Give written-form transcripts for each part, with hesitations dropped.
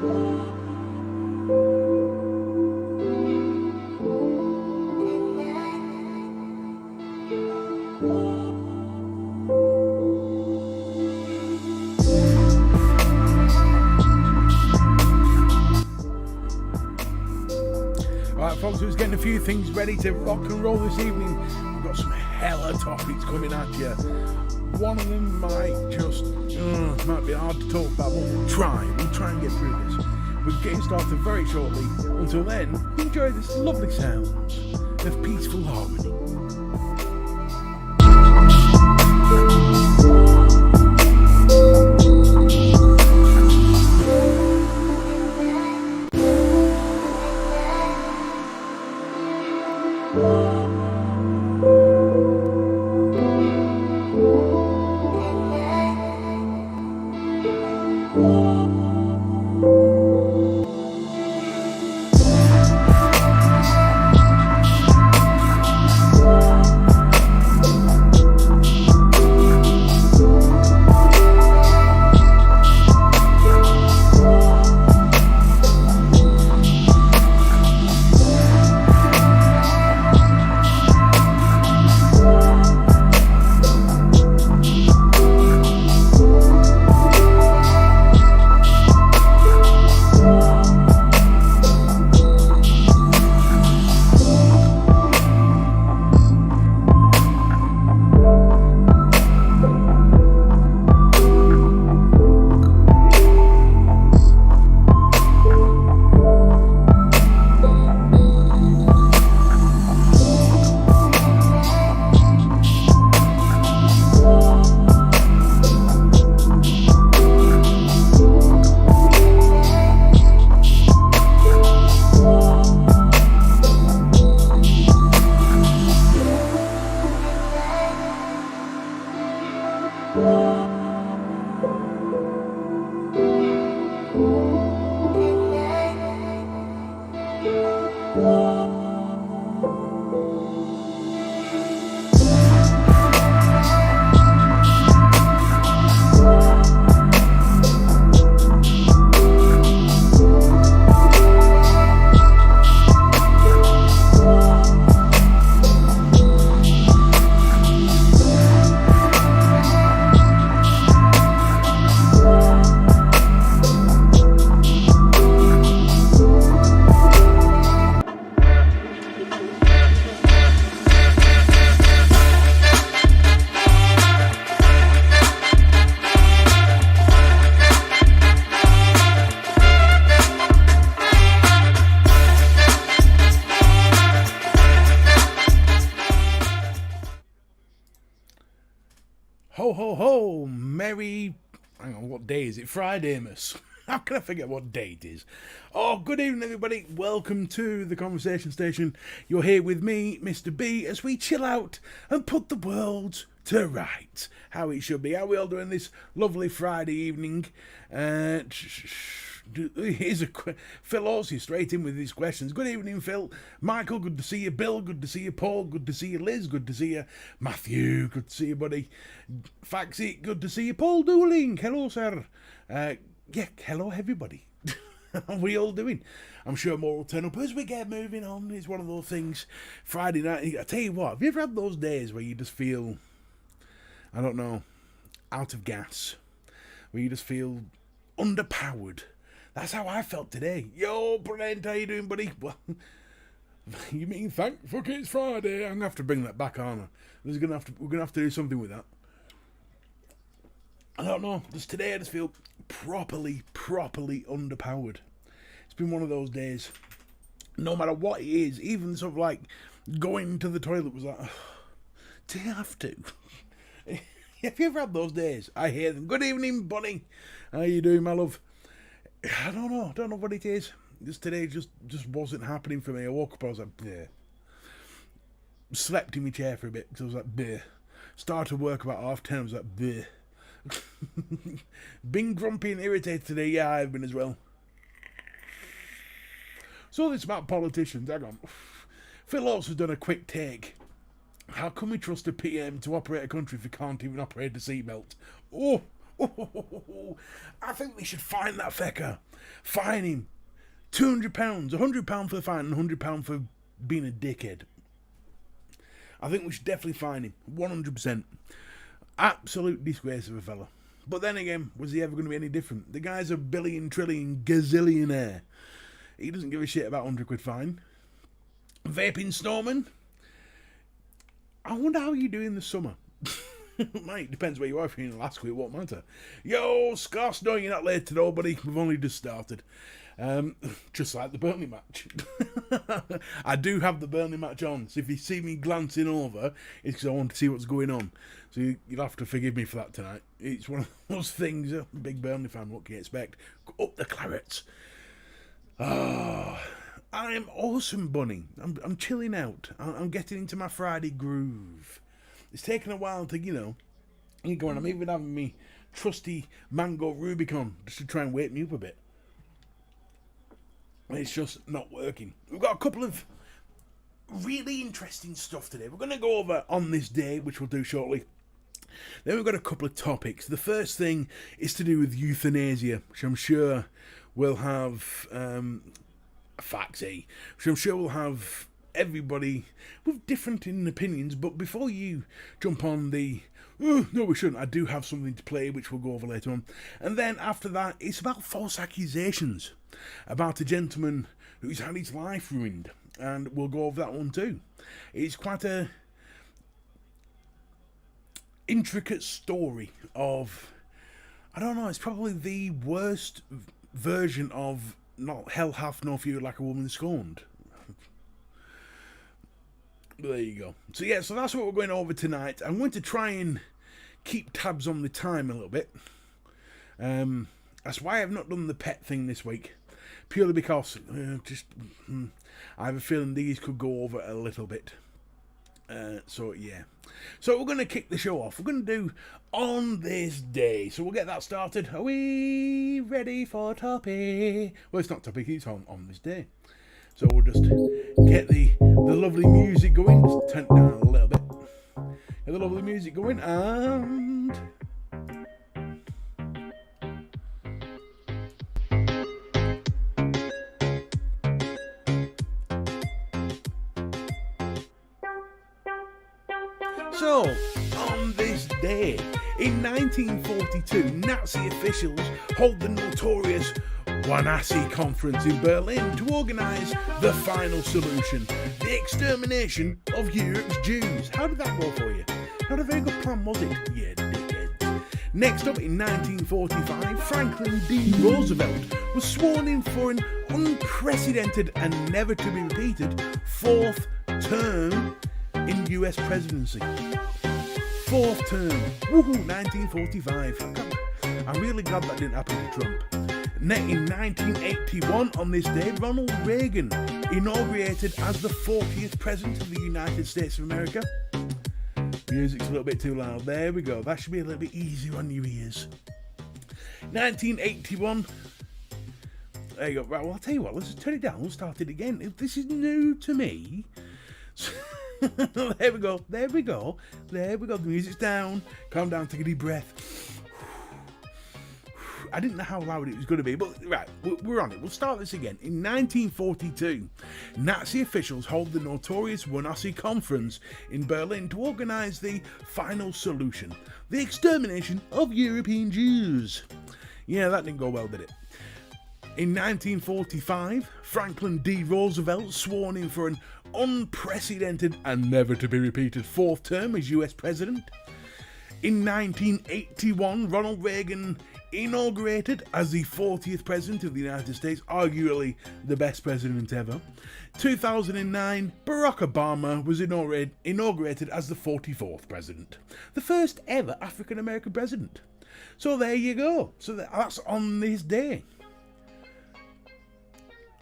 Alright folks, we're just getting a few things ready to rock and roll this evening. We've got some hella topics coming at you. One of them might just, might be hard to talk about, but we'll try and get through this. We're getting started very shortly. Until then, enjoy this lovely sounds of peaceful harmony. Ho, ho, ho, merry... Hang on, what day is it? Friday-mas. How can I forget what day it is? Oh, good evening, everybody. Welcome to the Conversation Station. You're here with me, Mr. B, as we chill out and put the world to rights. How it should be. How are we all doing this lovely Friday evening? Here's a Phil Horsey straight in with these questions. Good evening, Phil. Michael, good to see you. Bill, good to see you. Paul, good to see you. Liz, good to see you. Matthew, good to see you, buddy. Faxi, good to see you. Paul Dooling, hello, sir. Hello, everybody. How are we all doing? I'm sure more will turn up as we get moving on. It's one of those things. Friday night, I tell you what, have you ever had those days where you just feel, I don't know, out of gas? Where you just feel underpowered? That's how I felt today. Yo, Brent, how you doing, buddy? Well, you mean thank fuck it's Friday? I'm gonna have to bring that back on. We're gonna have to do something with that. I don't know. Just today I just feel properly underpowered. It's been one of those days. No matter what it is, even sort of like going to the toilet was like, do you have to? Have you ever had those days? I hear them. Good evening, Bunny. How you doing, my love? I don't know what it is. Just today just wasn't happening for me. I woke up, I was like, bleh. Slept in my chair for a bit, because I was like, bleh. Started work about 10:30, I was like, bleh. Been grumpy and irritated today. Yeah, I've been as well. So this about politicians. Hang on. Phil also done a quick take. How can we trust a PM to operate a country if he can't even operate a seatbelt? Oh, I think we should find that fecker Fine him. £200, £100 for the fine and £100 for being a dickhead. I think we should definitely fine him. 100%. Absolute disgrace of a fella. But then again, was he ever going to be any different? The guy's a billion, trillion, gazillionaire. He doesn't give a shit about £100 fine. Vaping snowman. I wonder how you do in the summer. Mate, depends where you are. If you're in Alaska, it won't matter. Yo, Scoss, no, you're not late at all, buddy. We've only just started. Just like the Burnley match. I do have the Burnley match on, so if you see me glancing over, it's because I want to see what's going on. So you'll have to forgive me for that tonight. It's one of those things, big Burnley fan, what can you expect? Up the Clarets. I'm awesome, Bunny. I'm chilling out. I'm getting into my Friday groove. It's taken a while to, you go on. I'm even having me trusty mango Rubicon just to try and wake me up a bit. It's just not working. We've got a couple of really interesting stuff today. We're going to go over on this day, which we'll do shortly. Then we've got a couple of topics. The first thing is to do with euthanasia, which I'm sure will have Faxy, which I'm sure will have everybody with different opinions. But before you jump on the no, we shouldn't, I do have something to play, which we'll go over later on. And then after that, it's about false accusations about a gentleman who's had his life ruined, and we'll go over that one too. It's quite a intricate story of, I don't know, it's probably the worst version of not hell hath no fury like a woman scorned. There you go. So yeah, so that's what we're going over tonight. I'm going to try and keep tabs on the time a little bit. That's why I've not done the pet thing this week. Purely because I have a feeling these could go over a little bit. So yeah. So we're going to kick the show off. We're going to do on this day. So we'll get that started. Are we ready for topic? Well, it's not topic, it's on this day. So we'll just get the lovely music going. Just turn it down a little bit. Get the lovely music going and... So, on this day, in 1942, Nazi officials hold the notorious Euthanasia conference in Berlin to organise the final solution, the extermination of Europe's Jews. How did that go for you? Not a very good plan, was it? Yeah, dickheads. Next up, in 1945, Franklin D. Roosevelt was sworn in for an unprecedented and never to be repeated fourth term in US presidency. Fourth term. Woohoo, 1945. I'm really glad that didn't happen to Trump. In 1981, on this day, Ronald Reagan inaugurated as the 40th President of the United States of America. Music's a little bit too loud. There we go. That should be a little bit easier on your ears. 1981. There you go. Right, well, I'll tell you what. Let's just turn it down. We'll start it again. If this is new to me... There we go. There we go. There we go. The music's down. Calm down. Take a deep breath. I didn't know how loud it was going to be, but right, we're on it. We'll start this again. In 1942, Nazi officials hold the notorious Euthanasia conference in Berlin to organise the final solution, the extermination of European Jews. Yeah, that didn't go well, did it? In 1945, Franklin D. Roosevelt sworn in for an unprecedented and never to be repeated fourth term as US President. In 1981, Ronald Reagan inaugurated as the 40th President of the United States, arguably the best president ever. 2009, Barack Obama was inaugurated as the 44th President, the first ever African American President. So there you go. So that's on this day.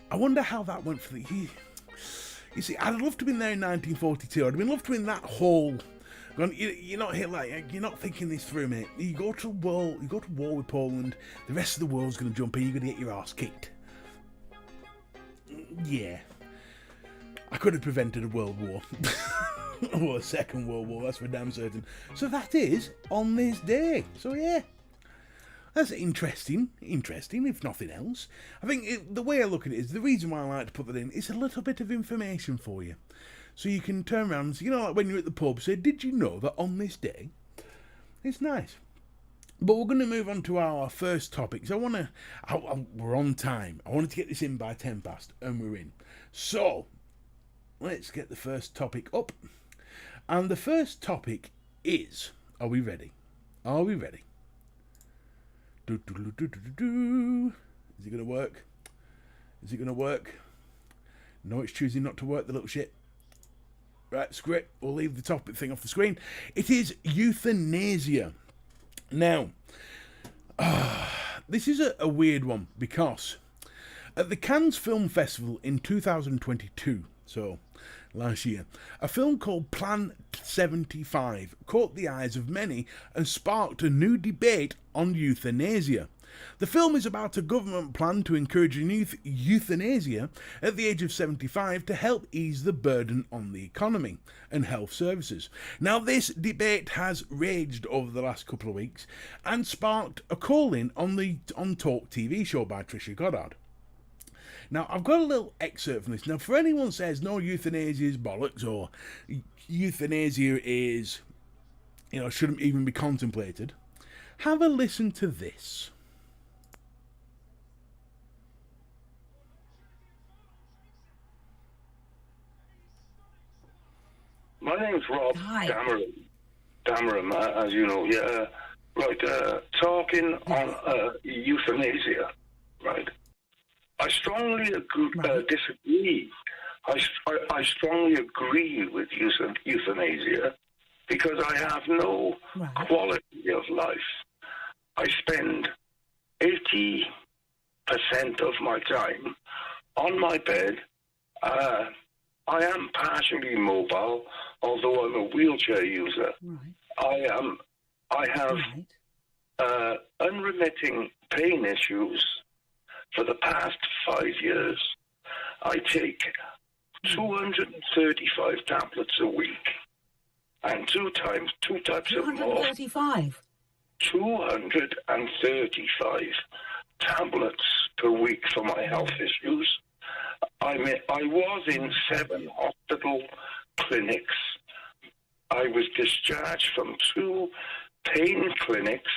I wonder how that went for the... You see, I'd love to have been there in 1942. I'd have loved to have been that whole... You're not here like you're not thinking this through, mate. You go to war with Poland. The rest of the world's going to jump in. You're going to get your arse kicked. Yeah, I could have prevented a world war or a second world war. That's for damn certain. So that is on this day. So yeah, That's interesting, if nothing else. I think the way I look at it is the reason why I like to put that in is a little bit of information for you. So you can turn around and say, like when you're at the pub, say, did you know that on this day? It's nice. But we're going to move on to our first topic. So we're on time. I wanted to get this in by 10 past, and we're in. So, let's get the first topic up. And the first topic is, are we ready? Are we ready? Is it going to work? Is it going to work? No, it's choosing not to work, the little shit. Right, screw it. We'll leave the topic thing off the screen. It is euthanasia. Now, this is a weird one because at the Cannes Film Festival in 2022, so last year, a film called Plan 75 caught the eyes of many and sparked a new debate on euthanasia. The film is about a government plan to encourage euthanasia at the age of 75 to help ease the burden on the economy and health services. Now, this debate has raged over the last couple of weeks and sparked a call-in on the Talk TV show by Trisha Goddard. Now, I've got a little excerpt from this. Now, for anyone who says, no, euthanasia is bollocks, or euthanasia is, shouldn't even be contemplated, have a listen to this. My name's Rob Dameron, as you know. Yeah, right. Talking on euthanasia, right. I strongly disagree. I strongly agree with euthanasia because I have no quality of life. I spend 80% of my time on my bed. I am partially mobile, although I'm a wheelchair user. Right. I have unremitting pain issues for the past 5 years. I take 235 tablets a week, and two types of more. 235? 235 tablets per week for my health issues. I was in 7 hospital clinics. I was discharged from 2 pain clinics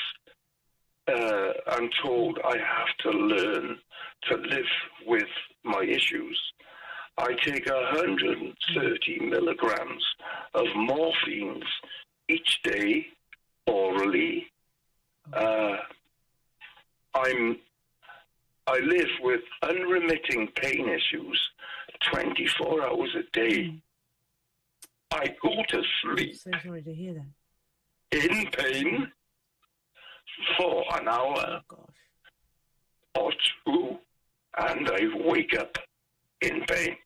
and told I have to learn to live with my issues. I take 130 milligrams of morphine each day orally. I live with unremitting pain issues 24 hours a day. I go to sleep so sorry to hear that. in pain for an hour or 2, and I wake up in pain.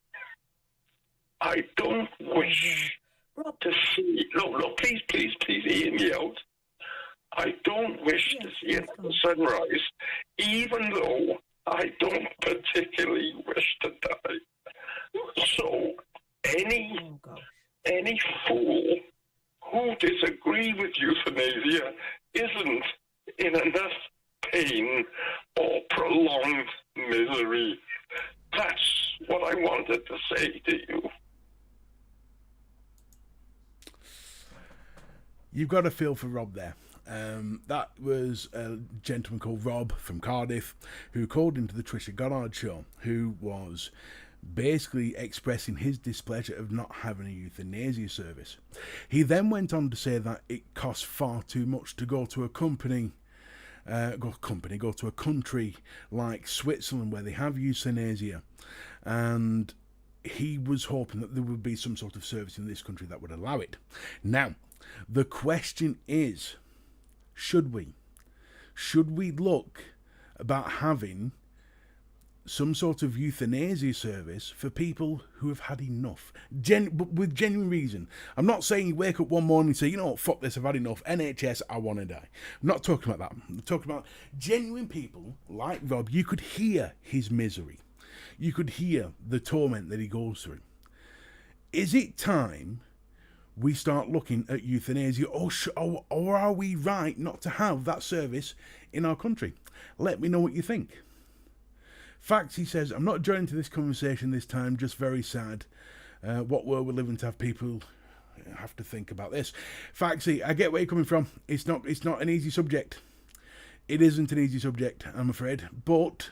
I don't wish to see... No, please hear me out. I don't wish to see another sunrise, even though I don't particularly wish to die. So, any fool who disagree with euthanasia isn't in enough pain or prolonged misery. That's what I wanted to say to you. You've got a feel for Rob there. That was a gentleman called Rob from Cardiff who called into the Trisha Goddard show, who was basically expressing his displeasure of not having a euthanasia service. He then went on to say that it costs far too much to go to a go to a country like Switzerland where they have euthanasia, and he was hoping that there would be some sort of service in this country that would allow it. Now, the question is, should we look about having some sort of euthanasia service for people who have had enough, but with genuine reason? I'm not saying you wake up one morning and say, you know what, fuck this, I've had enough, NHS, I want to die. I'm not talking about that. I'm talking about genuine people like Rob. You could hear his misery. You could hear the torment that he goes through. Is it time we start looking at euthanasia, or are we right not to have that service in our country? Let me know what you think. Facts, he says, I'm not joining to this conversation this time, just very sad. What world we live in to have people have to think about this. Faxy, I get where you're coming from. It's not an easy subject. It isn't an easy subject, I'm afraid, but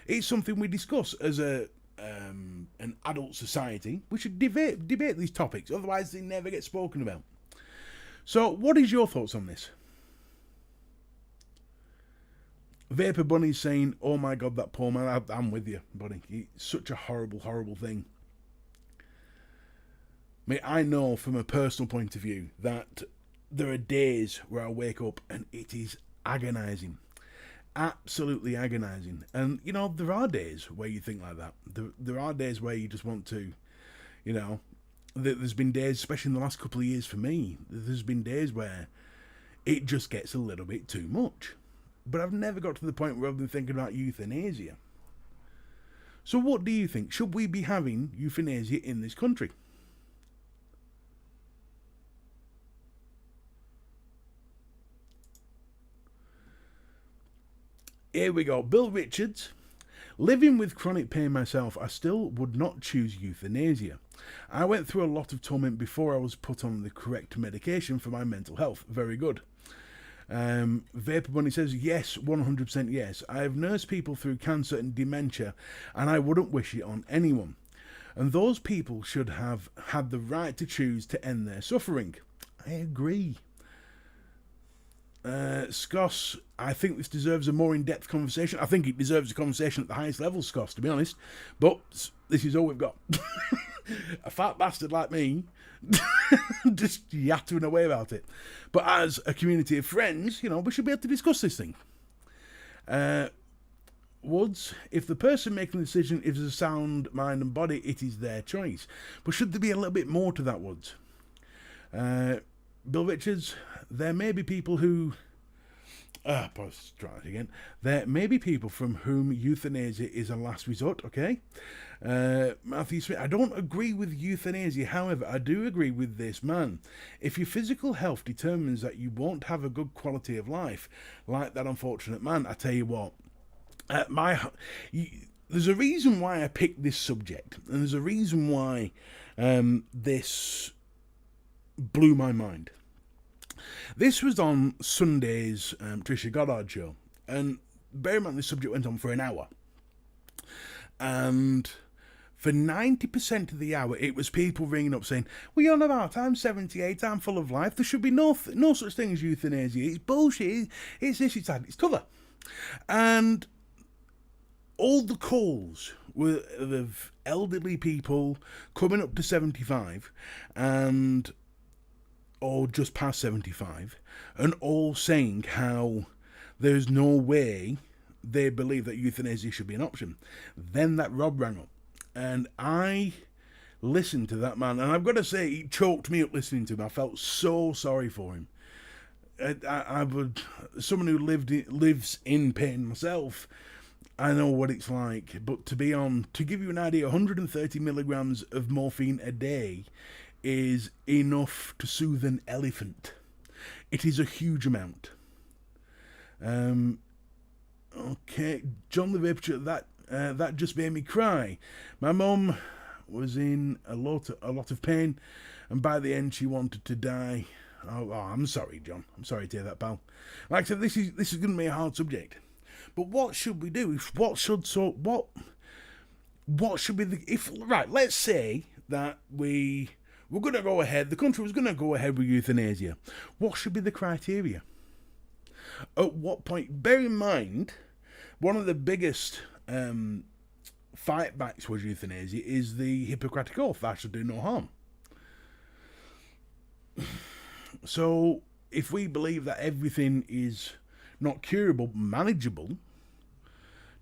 it's something we discuss as an adult society. We should debate these topics, otherwise they never get spoken about. So, what is your thoughts on this? Vapor Bunny's saying, oh my god, that poor man. I'm with you, buddy. It's such a horrible, horrible thing. Mate, I know from a personal point of view that there are days where I wake up and it is agonising. Absolutely agonising. And, you know, there are days where you think like that. There are days where you just want to, you know, there's been days, especially in the last couple of years for me, there's been days where it just gets a little bit too much. But I've never got to the point where I've been thinking about euthanasia. So what do you think? Should we be having euthanasia in this country? Here we go. Bill Richards. Living with chronic pain myself, I still would not choose euthanasia. I went through a lot of torment before I was put on the correct medication for my mental health. Very good. Vapor Bunny says, yes, 100% yes. I have nursed people through cancer and dementia, and I wouldn't wish it on anyone. And those people should have had the right to choose to end their suffering. I agree. Scoss, I think this deserves a more in-depth conversation. I think it deserves a conversation at the highest level, Scoss, to be honest. But this is all we've got. A fat bastard like me just yattering away about it. But as a community of friends, you know, we should be able to discuss this thing. Woods, if the person making the decision is a sound mind and body, it is their choice. But should there be a little bit more to that, Woods? Bill Richards, there may be people who... try it again. There may be people from whom euthanasia is a last resort, okay? Matthew Smith, I don't agree with euthanasia, however, I do agree with this man. If your physical health determines that you won't have a good quality of life, like that unfortunate man, I tell you what, there's a reason why I picked this subject, and there's a reason why this blew my mind. This was on Sunday's Trisha Goddard show, and bear in mind this subject went on for an hour, and for 90% of the hour it was people ringing up saying, well, you're on about, I'm 78, I'm full of life, there should be no such thing as euthanasia, it's bullshit, it's this, it's that, it's t'other. And all the calls were of elderly people coming up to 75 and or just past 75, and all saying how there's no way they believe that euthanasia should be an option. Then that Rob rang up, and I listened to that man, and I've got to say, he choked me up listening to him. I felt so sorry for him. I would, someone who lives in pain myself, I know what it's like. But to give you an idea, 130 milligrams of morphine a day is enough to soothe an elephant. It is a huge amount. Okay, John the Vapor, that just made me cry. My mum was in a lot of pain, and by the end she wanted to die. Oh, I'm sorry, John. I'm sorry to hear that, pal. Like I said, this is going to be a hard subject. But what should we do? What should be right? Let's say that we're going to go ahead. The country was going to go ahead with euthanasia. What should be the criteria? At what point? Bear in mind, one of the biggest fight backs towards euthanasia is the Hippocratic Oath: "Thou shalt do no harm." So, if we believe that everything is not curable, but manageable,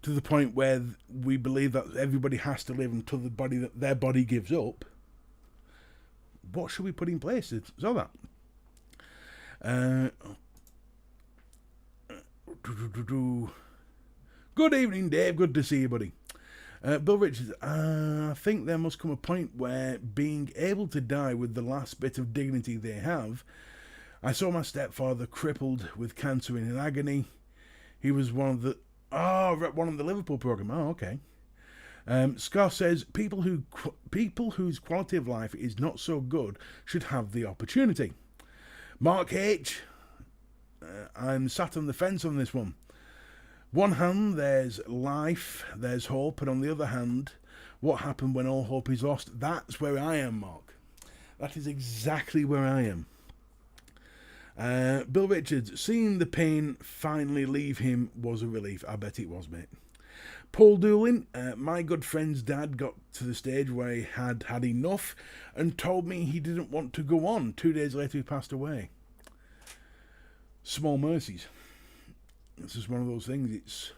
to the point where we believe that everybody has to live until their body gives up, what should we put in place so that? Good evening, Dave. Good to see you, buddy. Bill Richards, I think there must come a point where being able to die with the last bit of dignity they have. I saw my stepfather crippled with cancer in agony. He was one of the Liverpool programme. Oh, okay. Scott says people whose quality of life is not so good should have the opportunity. Mark H, I'm sat on the fence on this one. One hand, there's life, there's hope, and on the other hand, what happened when all hope is lost? That's where I am, Mark. That is exactly where I am. Bill Richards, seeing the pain finally leave him was a relief. I bet it was, mate. Paul Doolin, my good friend's dad got to the stage where he had had enough and told me he didn't want to go on. 2 days later, he passed away. Small mercies. It's just one of those things. It's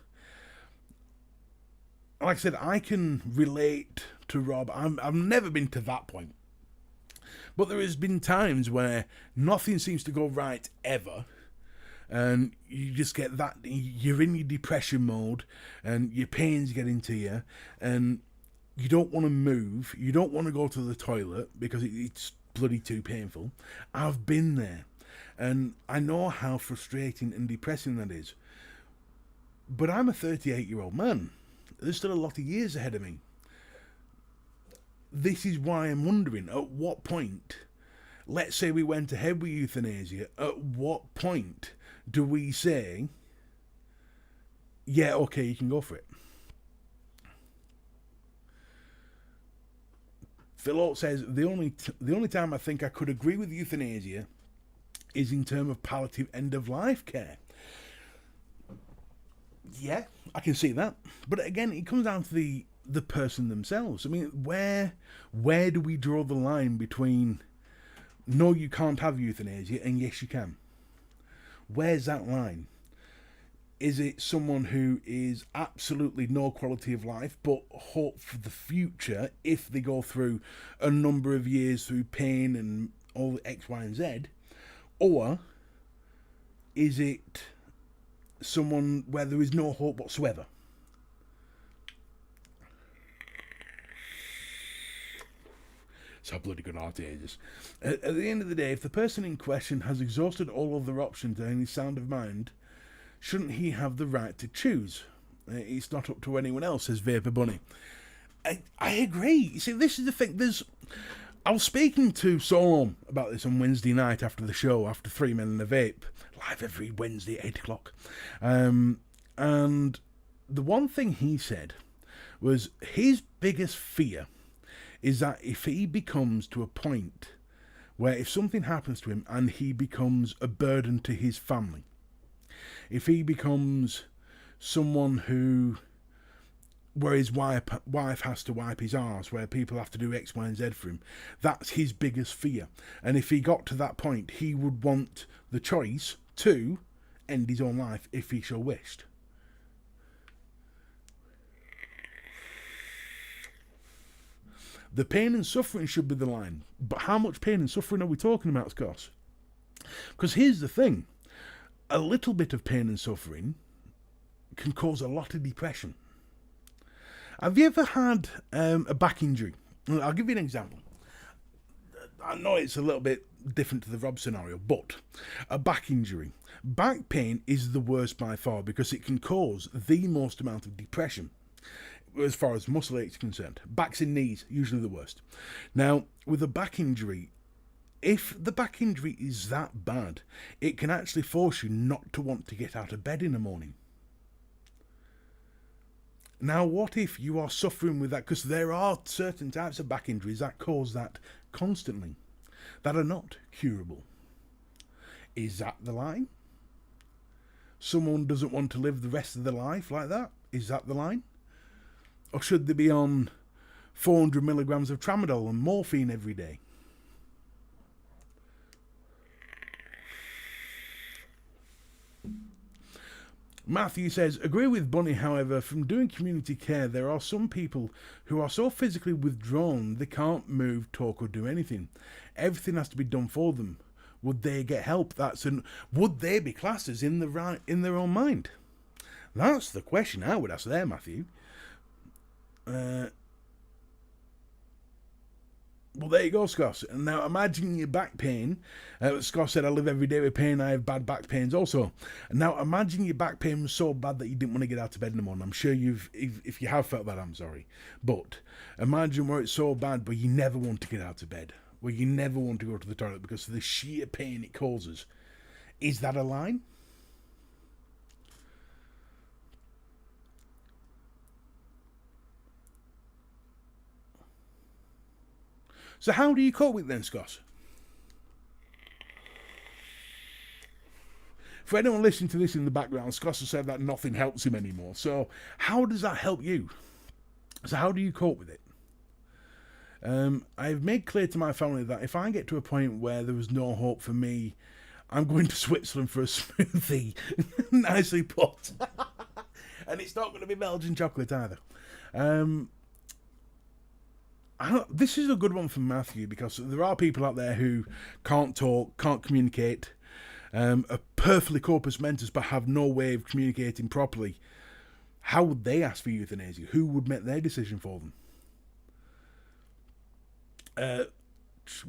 like I said, I can relate to Rob. I've never been to that point, but there has been times where nothing seems to go right ever, and you just get that. You're in your depression mode, and your pains get into you, and you don't want to move. You don't want to go to the toilet because it's bloody too painful. I've been there, and I know how frustrating and depressing that is. But I'm a 38-year-old man. There's still a lot of years ahead of me. This is why I'm wondering, at what point, let's say we went ahead with euthanasia, at what point do we say, yeah, okay, you can go for it? Phil Oates says, the only time I think I could agree with euthanasia is in terms of palliative end-of-life care. Yeah, I can see that. But again, it comes down to the person themselves. I mean, where do we draw the line between no, you can't have euthanasia and yes, you can? Where's that line? Is it someone who is absolutely no quality of life but hope for the future if they go through a number of years through pain and all the X, Y, and Z? Or is it someone where there is no hope whatsoever? So bloody good art ages. At the end of the day, if the person in question has exhausted all other options and is sound of mind, shouldn't he have the right to choose? It's not up to anyone else, says Vapor Bunny. I agree. You see, this is the thing. I was speaking to Solom about this on Wednesday night after the show, after 3 Men and a Vape, live every Wednesday at 8 o'clock. And the one thing he said was his biggest fear is that if he becomes to a point where if something happens to him and he becomes a burden to his family, if he becomes someone where his wife has to wipe his arse, where people have to do X, Y, and Z for him, that's his biggest fear. And if he got to that point, he would want the choice to end his own life if he so wished. The pain and suffering should be the line. But how much pain and suffering are we talking about, Scott? Because here's the thing. A little bit of pain and suffering can cause a lot of depression. Have you ever had a back injury? I'll give you an example. I know it's a little bit different to the Rob scenario, but a back injury. Back pain is the worst by far because it can cause the most amount of depression as far as muscle ache is concerned. Backs and knees, usually the worst. Now, with a back injury, if the back injury is that bad, it can actually force you not to want to get out of bed in the morning. Now, what if you are suffering with that? Because there are certain types of back injuries that cause that constantly, that are not curable. Is that the line? Someone doesn't want to live the rest of their life like that? Is that the line? Or should they be on 400 milligrams of tramadol and morphine every day? Matthew says, agree with Bunny, however, from doing community care, there are some people who are so physically withdrawn they can't move, talk or do anything. Everything has to be done for them. Would they get help? Would they be classed as in their own mind? That's the question I would ask there, Matthew. Well, there you go, Scott. And now imagine your back pain. Scott said, I live every day with pain. I have bad back pains also. And now imagine your back pain was so bad that you didn't want to get out of bed in the morning. I'm sure if you have felt that, I'm sorry. But imagine where it's so bad, but you never want to get out of bed. Where you never want to go to the toilet because of the sheer pain it causes. Is that a line? So how do you cope with it then, Scott? For anyone listening to this in the background, Scott has said that nothing helps him anymore. So how does that help you? So how do you cope with it? I've made clear to my family that if I get to a point where there was no hope for me, I'm going to Switzerland for a smoothie. Nicely put. And it's not going to be Belgian chocolate either. This is a good one from Matthew because there are people out there who can't talk, can't communicate, are perfectly corpus mentis but have no way of communicating properly. How would they ask for euthanasia? Who would make their decision for them?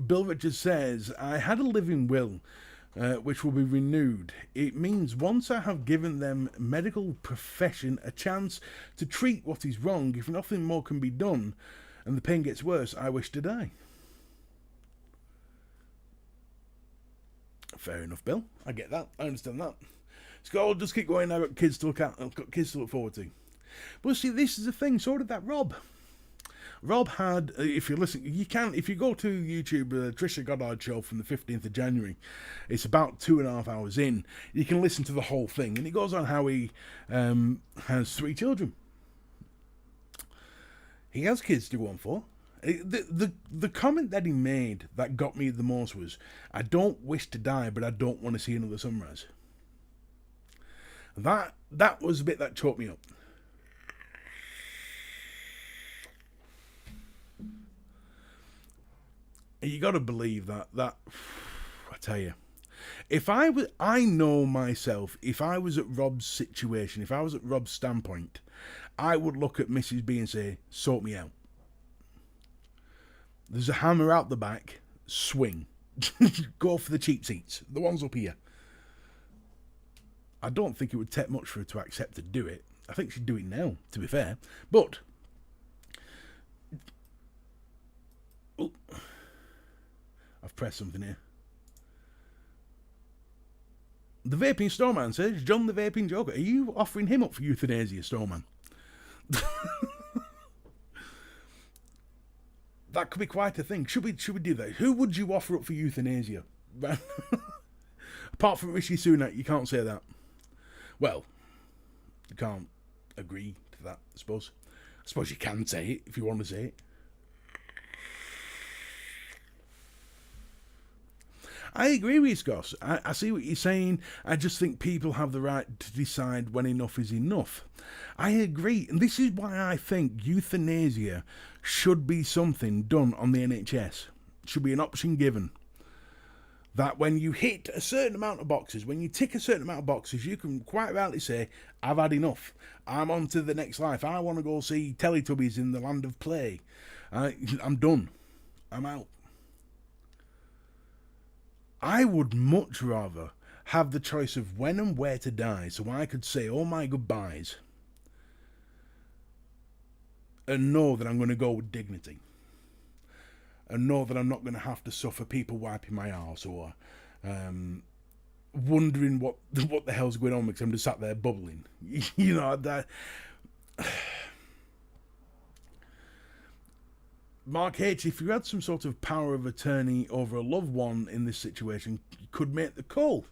Bill Richards says, I had a living will, which will be renewed. It means once I have given them medical profession a chance to treat what is wrong, if nothing more can be done, and the pain gets worse, I wish to die. Fair enough, Bill. I get that. I understand that. Scott, I'll just keep going. I've got kids to look at. I've got kids to look forward to. But see, this is the thing. So did that Rob. Rob had, if you listen, you can, if you go to YouTube, Trisha Goddard show from the 15th of January, it's about 2.5 hours in. You can listen to the whole thing. And it goes on how he has 3 children. He has kids to go on for. The comment that he made that got me the most was, I don't wish to die, but I don't want to see another sunrise. That was a bit that choked me up. You got to believe that I tell you, I know myself, if I was at Rob's situation, if I was at Rob's standpoint, I would look at Mrs. B and say, sort me out. There's a hammer out the back, swing. Go for the cheap seats, the ones up here. I don't think it would take much for her to accept to do it. I think she'd do it now, to be fair. But I've pressed something here. The Vaping Storeman says, John the Vaping Joker, are you offering him up for euthanasia, Storeman? That could be quite a thing. Should we do that? Who would you offer up for euthanasia? Apart from Rishi Sunak, you can't say that. Well, you can't agree to that, I suppose. I suppose you can say it if you want to say it. I agree with you, Scott. I see what you're saying. I just think people have the right to decide when enough is enough. I agree. And this is why I think euthanasia should be something done on the NHS. Should be an option given. That when you hit a certain amount of boxes, when you tick a certain amount of boxes, you can quite rightly say, I've had enough. I'm on to the next life. I want to go see Teletubbies in the land of play. I'm done. I'm out. I would much rather have the choice of when and where to die so I could say all my goodbyes and know that I'm going to go with dignity and know that I'm not going to have to suffer people wiping my arse or wondering what the hell's going on because I'm just sat there bubbling. You know, that... Mark H., if you had some sort of power of attorney over a loved one in this situation, you could make the call.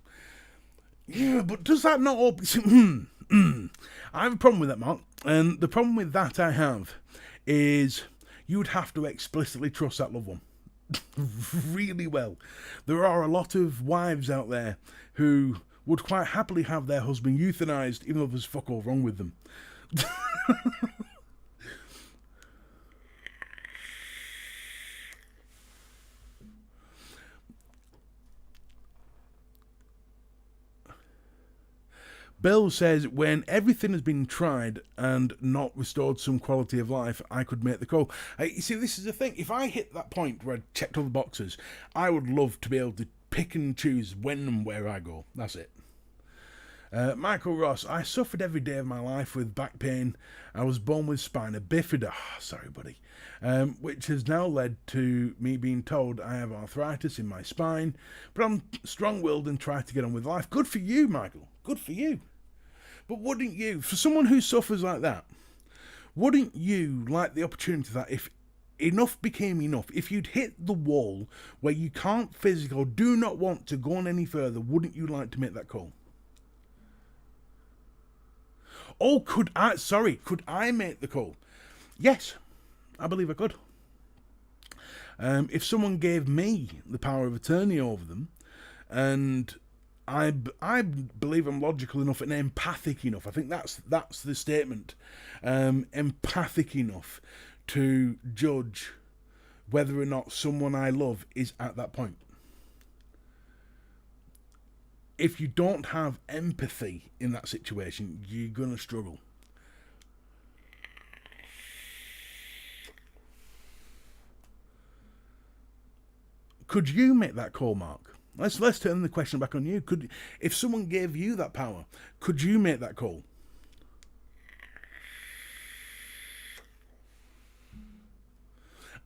Yeah, but does that not open... I have a problem with that, Mark. And the problem with that I have is you would have to explicitly trust that loved one. Really well. There are a lot of wives out there who would quite happily have their husband euthanized even though there's fuck all wrong with them. Bill says, when everything has been tried and not restored some quality of life, I could make the call. You see, this is the thing. If I hit that point where I checked all the boxes, I would love to be able to pick and choose when and where I go. That's it. Michael Ross, I suffered every day of my life with back pain. I was born with spina bifida. Oh, sorry, buddy. Which has now led to me being told I have arthritis in my spine, but I'm strong-willed and try to get on with life. Good for you, Michael. Good for you. But wouldn't you, for someone who suffers like that, wouldn't you like the opportunity that if enough became enough, if you'd hit the wall where you can't physically or do not want to go on any further, wouldn't you like to make that call? Oh, could I make the call? Yes, I believe I could. If someone gave me the power of attorney over them, and I believe I'm logical enough and empathic enough, I think that's the statement, empathic enough to judge whether or not someone I love is at that point. If you don't have empathy in that situation, you're going to struggle. Could you make that call, Mark? Let's turn the question back on you. If someone gave you that power, could you make that call?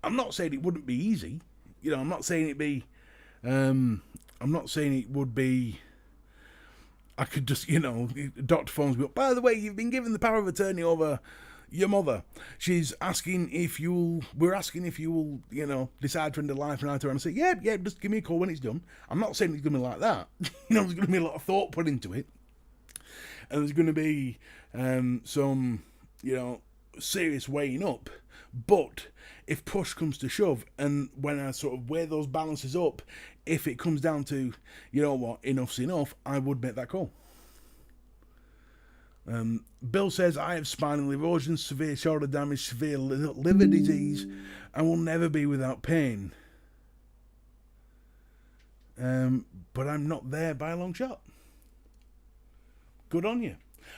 I'm not saying it wouldn't be easy. I'm not saying it'd be. I'm not saying it would be. I could just, doctor phones me up. By the way, you've been given the power of attorney over your mother. We're asking if you will, decide to end a life and I say, yeah, just give me a call when it's done. I'm not saying it's going to be like that. There's going to be a lot of thought put into it. And there's going to be some, serious weighing up. But if push comes to shove, and when I sort of weigh those balances up, if it comes down to, enough's enough, I would make that call. Bill says, I have spinal erosion, severe shoulder damage, severe liver disease, and will never be without pain. But I'm not there by a long shot. Good on you.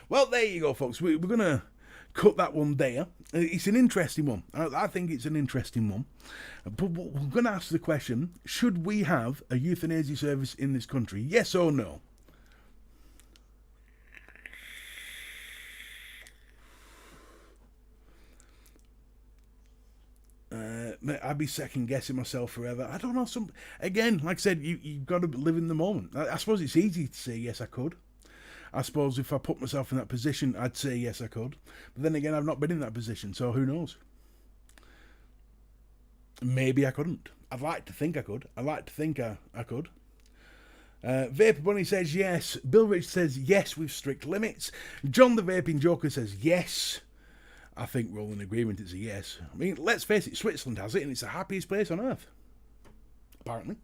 Well, there you go, folks. We're going to cut that one there. It's an interesting one. I think it's an interesting one. But we're going to ask the question, should we have a euthanasia service in this country? Yes or no? I'd be second guessing myself forever. I don't know. Again, like I said, you've got to live in the moment. I suppose it's easy to say yes, I could. I suppose if I put myself in that position, I'd say yes, I could. But then again, I've not been in that position, so who knows? Maybe I couldn't. I'd like to think I could. I'd like to think I could. Vapor Bunny says yes. Bill Rich says yes with strict limits. John the Vaping Joker says yes. I think we're all in agreement it's a yes. I mean, let's face it, Switzerland has it, and it's the happiest place on earth. Apparently.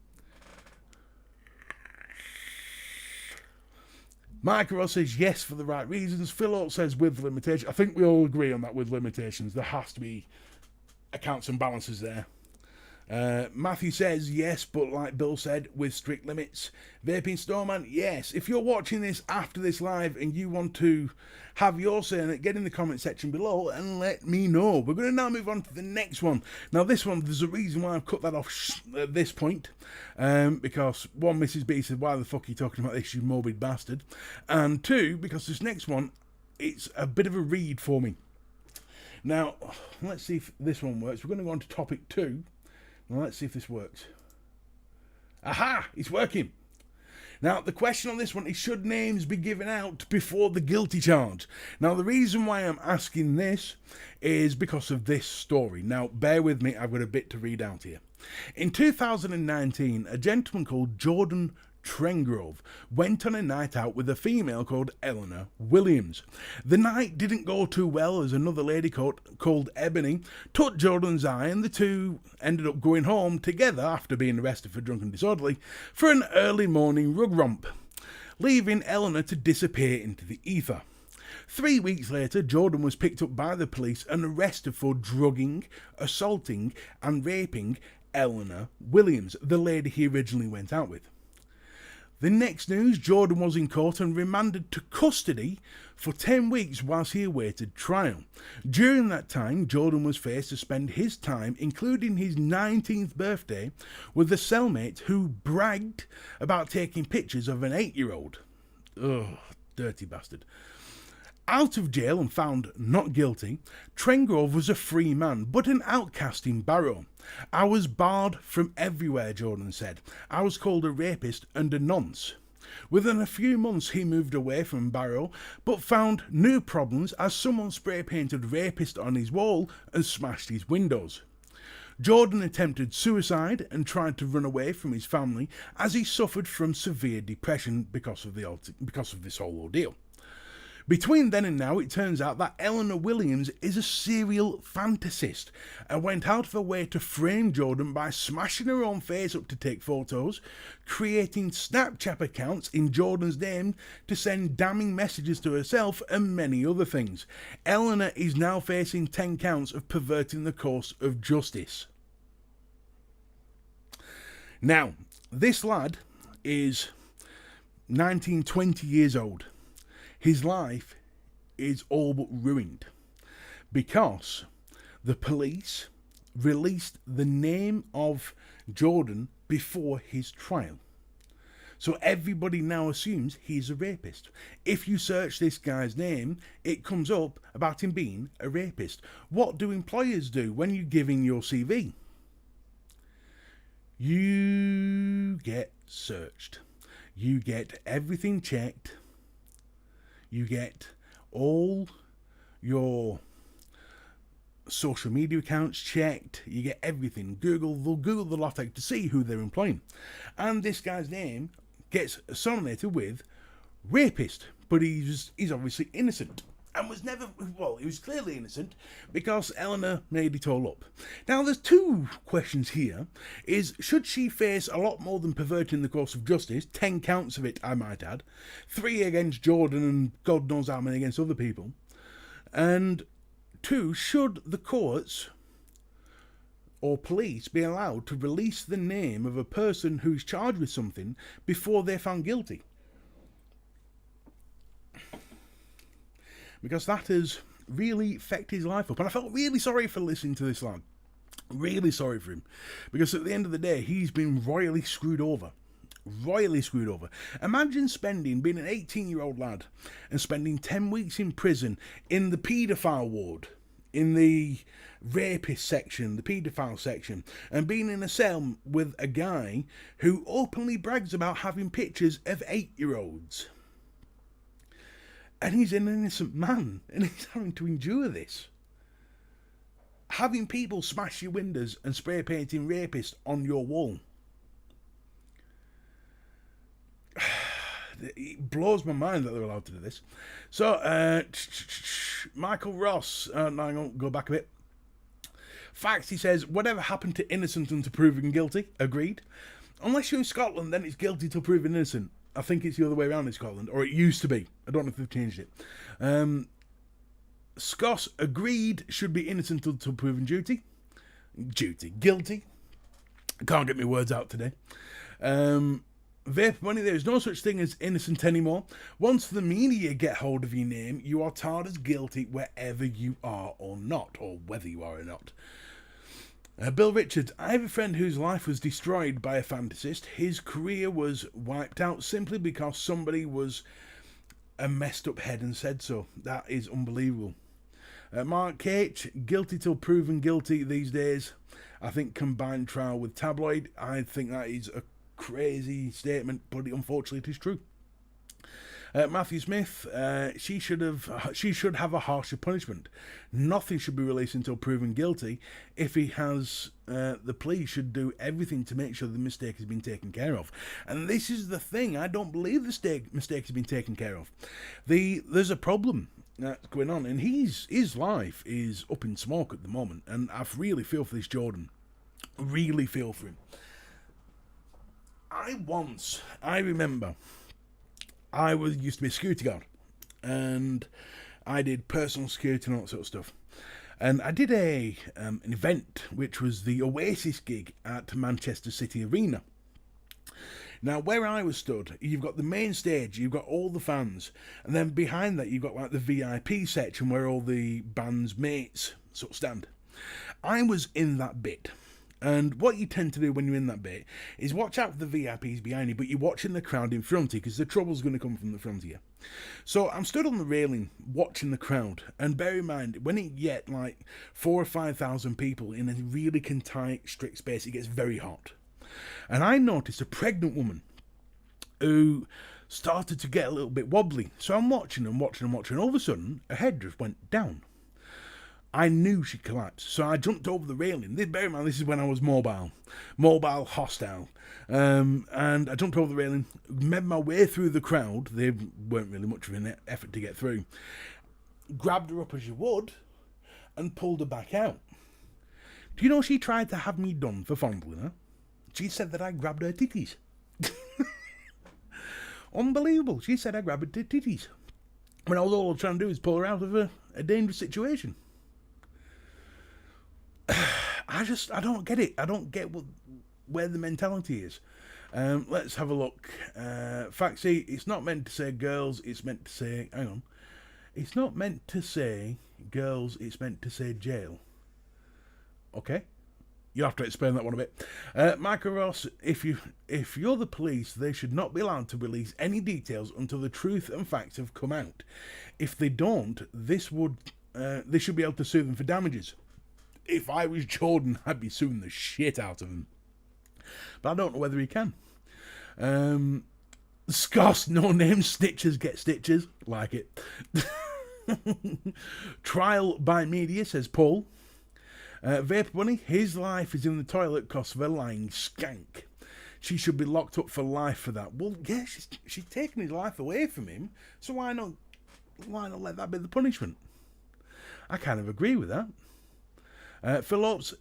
Mike Ross says yes for the right reasons. Phil Oates says with limitations. I think we all agree on that with limitations. There has to be accounts and balances there. Matthew says yes, but like Bill said, with strict limits. Vaping Snowman, yes. If you're watching this after this live and you want to have your say in it, get in the comment section below and let me know. We're going to now move on to the next one. Now this one, there's a reason why I've cut that off at this point. Because one, Mrs. B said, why the fuck are you talking about this, you morbid bastard? And two, because this next one, it's a bit of a read for me. Now, let's see if this one works. We're going to go on to topic 2. Now, let's see if this works. Aha! It's working. Now, the question on this one is, should names be given out before the guilty charge? Now, the reason why I'm asking this is because of this story. Now, bear with me, I've got a bit to read out here. In 2019, a gentleman called Jordan Trengrove went on a night out with a female called Eleanor Williams. The night didn't go too well as another lady called Ebony took Jordan's eye, and the two ended up going home together after being arrested for drunk and disorderly for an early morning rug romp, leaving Eleanor to disappear into the ether. 3 weeks later, Jordan was picked up by the police and arrested for drugging, assaulting and raping Eleanor Williams, the lady he originally went out with. The next news, Jordan was in court and remanded to custody for 10 weeks whilst he awaited trial. During that time, Jordan was faced to spend his time, including his 19th birthday, with a cellmate who bragged about taking pictures of an 8-year-old. Ugh, dirty bastard. Out of jail and found not guilty, Trengrove was a free man, but an outcast in Barrow. I was barred from everywhere, Jordan said. I was called a rapist and a nonce. Within a few months he moved away from Barrow, but found new problems as someone spray painted rapist on his wall and smashed his windows. Jordan attempted suicide and tried to run away from his family as he suffered from severe depression because of this whole ordeal. Between then and now, it turns out that Eleanor Williams is a serial fantasist and went out of her way to frame Jordan by smashing her own face up to take photos, creating Snapchat accounts in Jordan's name to send damning messages to herself, and many other things. Eleanor is now facing 10 counts of perverting the course of justice. Now, this lad is 19, 20 years old. His life is all but ruined because the police released the name of Jordan before his trial. So everybody now assumes he's a rapist. If you search this guy's name, it comes up about him being a rapist. What do employers do when you give in your CV? You get searched. You get everything checked. You get all your social media accounts checked. You get everything. They'll Google the lot out to see who they're employing. And this guy's name gets associated with rapist. But he's obviously innocent. And he was clearly innocent because Eleanor made it all up. Now, there's two questions here. Should she face a lot more than perverting the course of justice? 10 counts of it, I might add. 3 against Jordan and God knows how many against other people. And 2, should the courts or police be allowed to release the name of a person who's charged with something before they're found guilty? Because that has really fucked his life up. And I felt really sorry for listening to this lad. Really sorry for him. Because at the end of the day, he's been royally screwed over. Royally screwed over. Imagine being an 18-year-old lad and spending 10 weeks in prison in the paedophile ward, in the rapist section, the paedophile section, and being in a cell with a guy who openly brags about having pictures of 8-year-olds. And he's an innocent man, and he's having to endure this. Having people smash your windows and spray painting rapist on your wall. It blows my mind that they're allowed to do this. So, Michael Ross, now I'm going to go back a bit. Facts, he says, whatever happened to innocent until proven guilty? Agreed. Unless you're in Scotland, then it's guilty till proven innocent. I think it's the other way around in Scotland, or it used to be. I don't know if they've changed it. Scoss agreed should be innocent until proven guilty. Guilty. I can't get my words out today. Vape Money, there is no such thing as innocent anymore. Once the media get hold of your name, you are tarred as guilty wherever you are or not, or whether you are or not. Bill Richards, I have a friend whose life was destroyed by a fantasist. His career was wiped out simply because somebody was a messed up head and said so. That is unbelievable. Mark H, guilty till proven guilty these days. I think combined trial with tabloid. I think that is a crazy statement, but unfortunately it is true. Matthew Smith, she should have a harsher punishment. Nothing should be released until proven guilty. If he has, the police should do everything to make sure the mistake has been taken care of. And this is the thing, I don't believe the mistake has been taken care of. There's a problem that's going on, and his life is up in smoke at the moment, and I really feel for this Jordan. Really feel for him. I remember, I used to be a security guard, and I did personal security and all that sort of stuff. And I did an event, which was the Oasis gig at Manchester City Arena. Now, where I was stood, you've got the main stage, you've got all the fans, and then behind that you've got like the VIP section where all the band's mates sort of stand. I was in that bit. And what you tend to do when you're in that bit is watch out for the VIPs behind you, but you're watching the crowd in front of you because the trouble's going to come from the front of you. So I'm stood on the railing watching the crowd, and bear in mind, when it get like 4,000 or 5,000 people in a really tight, strict space, it gets very hot. And I noticed a pregnant woman who started to get a little bit wobbly. So I'm watching and all of a sudden, her head just went down. I knew she collapsed, so I jumped over the railing. Bear in mind, this is when I was mobile hostile, and I jumped over the railing, made my way through the crowd. They weren't really much of an effort to get through. Grabbed her up as you would, and pulled her back out. Do you know she tried to have me done for fondling her? She said that I grabbed her titties. Unbelievable. She said I grabbed her titties. When all I was trying to do is pull her out of a dangerous situation. I don't get it. I don't get where the mentality is. Let's have a look. Faxi, it's not meant to say girls, it's meant to say... Hang on. It's not meant to say girls, it's meant to say jail. Okay. You'll have to explain that one a bit. Michael Ross, if you're the police, they should not be allowed to release any details until the truth and facts have come out. If they don't, they should be able to sue them for damages. If I was Jordan, I'd be suing the shit out of him. But I don't know whether he can. Scoss, no name, snitches get stitches. Like it. Trial by media, says Paul. Vape Bunny, his life is in the toilet cost of a lying skank. She should be locked up for life for that. Well, yeah, she's taken his life away from him, so why not let that be the punishment? I kind of agree with that. Phillips,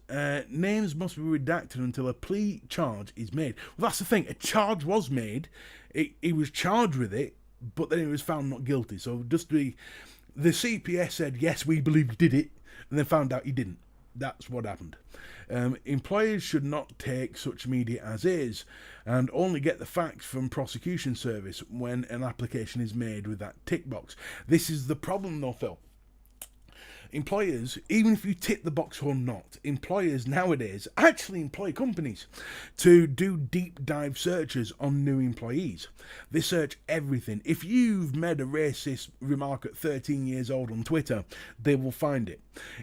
names must be redacted until a plea charge is made. Well, that's the thing. A charge was made. He was charged with it, but then he was found not guilty. So just the CPS said, yes, we believe he did it, and then found out he didn't. That's what happened. Employers should not take such media as is and only get the facts from prosecution service when an application is made with that tick box. This is the problem though, Phil. Employers, even if you tick the box or not, employers nowadays actually employ companies to do deep dive searches on new employees. They search everything. If you've made a racist remark at 13 years old on Twitter, they will find it.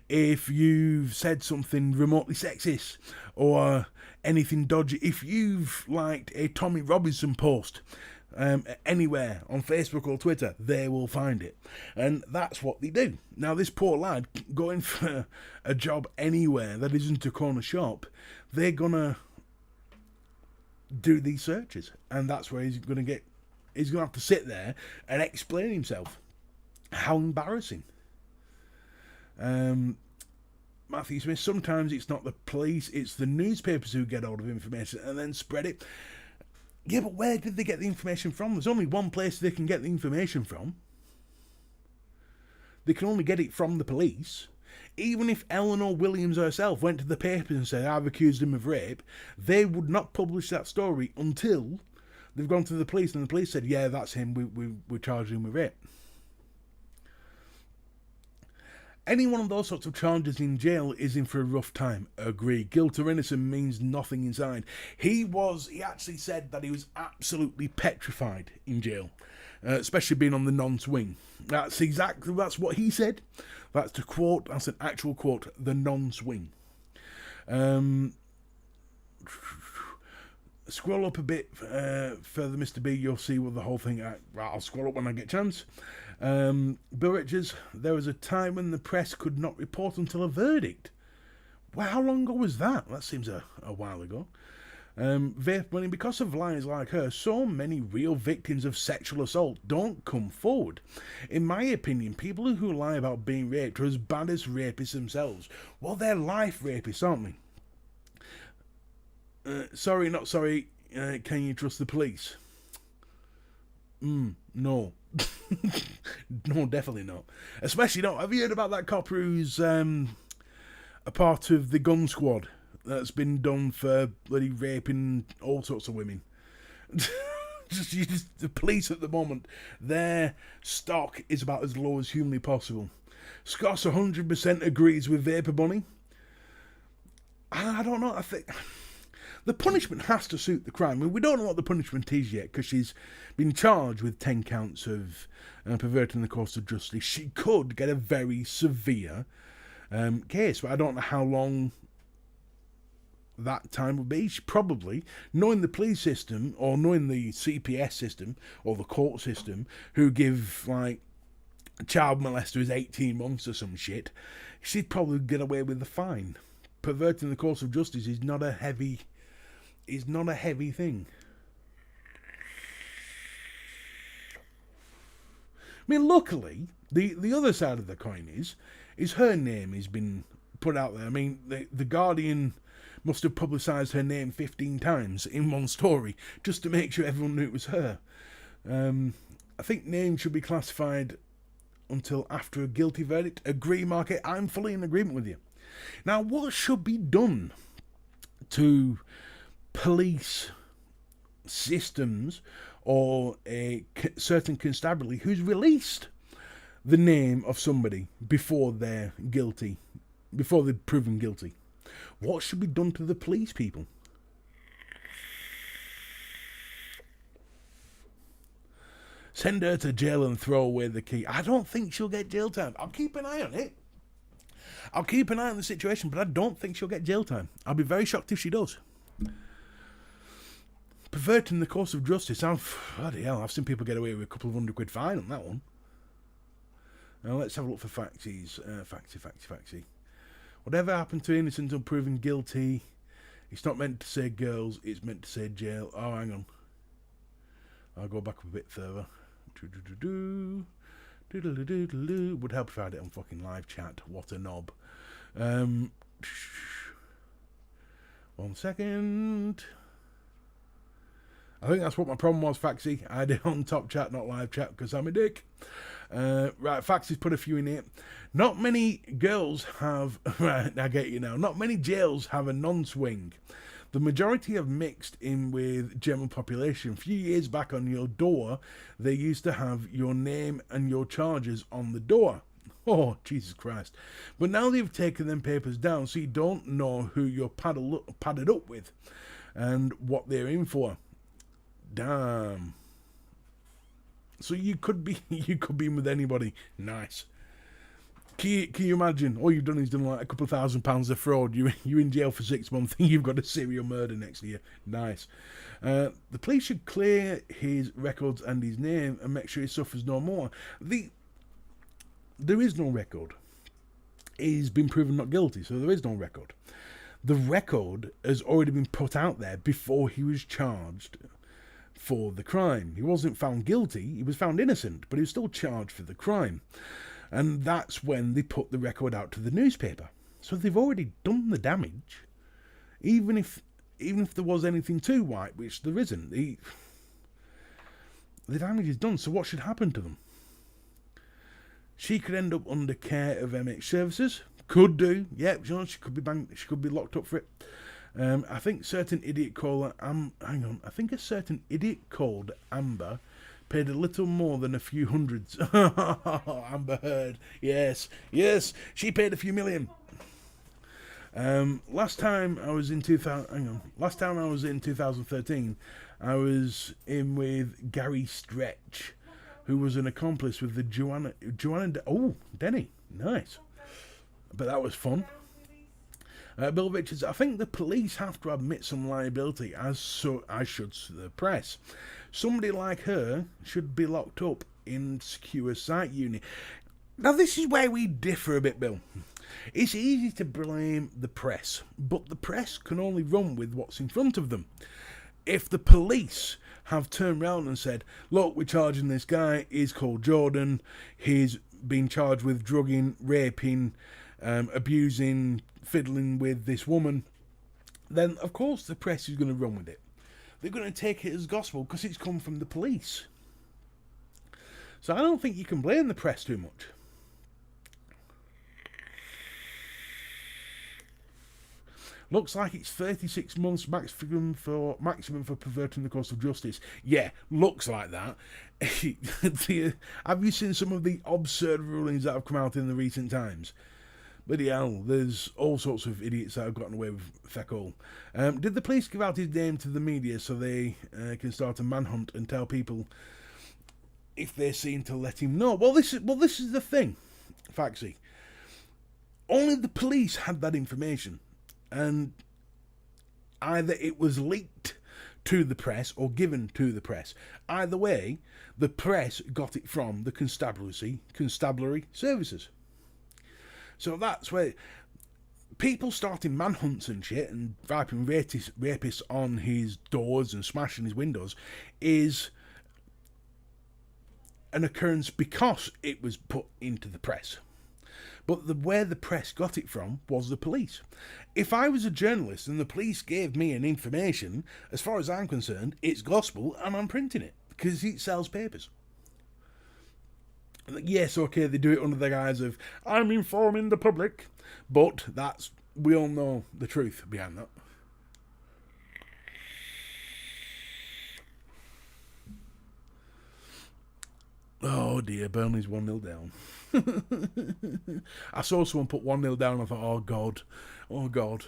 If you've said something remotely sexist or anything dodgy, if you've liked a Tommy Robinson post, anywhere on Facebook or Twitter, they will find it. And that's what they do. Now, this poor lad going for a job anywhere that isn't a corner shop, they're gonna do these searches, and that's where he's gonna have to sit there and explain himself. How embarrassing. Matthew Smith, sometimes it's not the police, it's the newspapers who get hold of information and then spread it. Yeah, but where did they get the information from? There's only one place they can get the information from. They can only get it from the police. Even if Eleanor Williams herself went to the papers and said, I've accused him of rape, they would not publish that story until they've gone to the police and the police said, yeah, that's him, we charged him with rape. Any one of those sorts of charges in jail is in for a rough time. Agree. Guilt or innocent means nothing inside. He actually said that he was absolutely petrified in jail, especially being on the non-swing. That's what he said. That's an actual quote, the non-swing. Scroll up a bit further, Mr. B, you'll see what the whole thing... I'll scroll up when I get a chance. Bill Richards, there was a time when the press could not report until a verdict. Well, how long ago was that? That seems a while ago. Vape Money, because of lies like her, so many real victims of sexual assault don't come forward. In my opinion, people who lie about being raped are as bad as rapists themselves. Well, they're life rapists, aren't they? Sorry, not sorry. Can you trust the police? No. No, definitely not. Especially not. Have you heard about that cop who's a part of the gun squad that's been done for bloody raping all sorts of women? just the police at the moment, their stock is about as low as humanly possible. Scots 100% agrees with Vapor Bunny. I don't know. I think the punishment has to suit the crime. I mean, we don't know what the punishment is yet because she's been charged with 10 counts of perverting the course of justice. She could get a very severe case, but I don't know how long that time would be. She probably, knowing the police system or knowing the CPS system or the court system, who give like child molesters 18 months or some shit, she'd probably get away with the fine. Perverting the course of justice is not a heavy thing. I mean, luckily, the other side of the coin is her name has been put out there. I mean, the Guardian must have publicised her name 15 times in one story just to make sure everyone knew it was her. I think names should be classified until after a guilty verdict. Agree, Market? I'm fully in agreement with you. Now, what should be done to police systems or a certain constabulary who's released the name of somebody before they're guilty, before they're proven guilty? What should be done to the police people? Send her to jail and throw away the key. I don't think she'll get jail time. I'll keep an eye on it. I'll keep an eye on the situation, but I don't think she'll get jail time. I'll be very shocked if she does. Perverting the course of justice. Bloody hell, I've seen people get away with a couple of £100 fine on that one. Now let's have a look for Faxies. Faxy. Whatever happened to innocent until proven guilty? It's not meant to say girls, it's meant to say jail. Oh, hang on. I'll go back a bit further. Would help if I had it on fucking live chat. What a knob. 1 second. I think that's what my problem was, Faxy. I had it on top chat, not live chat, because I'm a dick. Right, Faxy's put a few in here. Not many girls have... Right, I get you now. Not many jails have a non-swing. The majority have mixed in with general population. A few years back on your door, they used to have your name and your charges on the door. Oh, Jesus Christ. But now they've taken them papers down, so you don't know who you're padded up with and what they're in for. Damn. So you could be in with anybody. Nice. Can you imagine? All you've done is done like a couple of £1,000 of fraud. You're in jail for 6 months and you've got a serial murder next to you. Nice. The police should clear his records and his name and make sure he suffers no more. There is no record. He's been proven not guilty, so there is no record. The record has already been put out there before he was charged for the crime. He wasn't found guilty, he was found innocent, but he was still charged for the crime. And that's when they put the record out to the newspaper. So they've already done the damage. Even if there was anything to wipe, which there isn't, the damage is done. So what should happen to them? She could end up under care of MH Services. Could do. Yep, she could be banged, she could be locked up for it. I think certain idiot called I think a certain idiot called Amber paid a little more than a few hundreds. Amber Heard. Yes, she paid a few million. Last time I was in 2013, I was in with Gary Stretch, who was an accomplice with the Joanna. Denny, nice. But that was fun. Bill Richards, I think the police have to admit some liability, as should the press. Somebody like her should be locked up in secure site unit. Now this is where we differ a bit, Bill. It's easy to blame the press, but the press can only run with what's in front of them. If the police have turned around and said, look, we're charging this guy, he's called Jordan, he's been charged with drugging, raping, abusing, fiddling with this woman, then of course the press is going to run with it. They're going to take it as gospel because it's come from the police. So I don't think you can blame the press too much. Looks like it's 36 months maximum for perverting the course of justice. Yeah, looks like that. Have you seen some of the absurd rulings that have come out in the recent times? Bloody hell, there's all sorts of idiots that have gotten away with feck all. Did the police give out his name to the media so they can start a manhunt and tell people if they're seen to let him know? Well, this is the thing, Faxi. Only the police had that information, and either it was leaked to the press or given to the press. Either way, the press got it from the constabulary services. So that's where people starting manhunts and shit and driving rapists on his doors and smashing his windows is an occurrence because it was put into the press. But where the press got it from was the police. If I was a journalist and the police gave me an information, as far as I'm concerned, it's gospel and I'm printing it because it sells papers. Yes, okay, they do it under the guise of, I'm informing the public, but we all know the truth behind that. Oh dear, Burnley's 1-0 down. I saw someone put 1-0 down, I thought, oh God.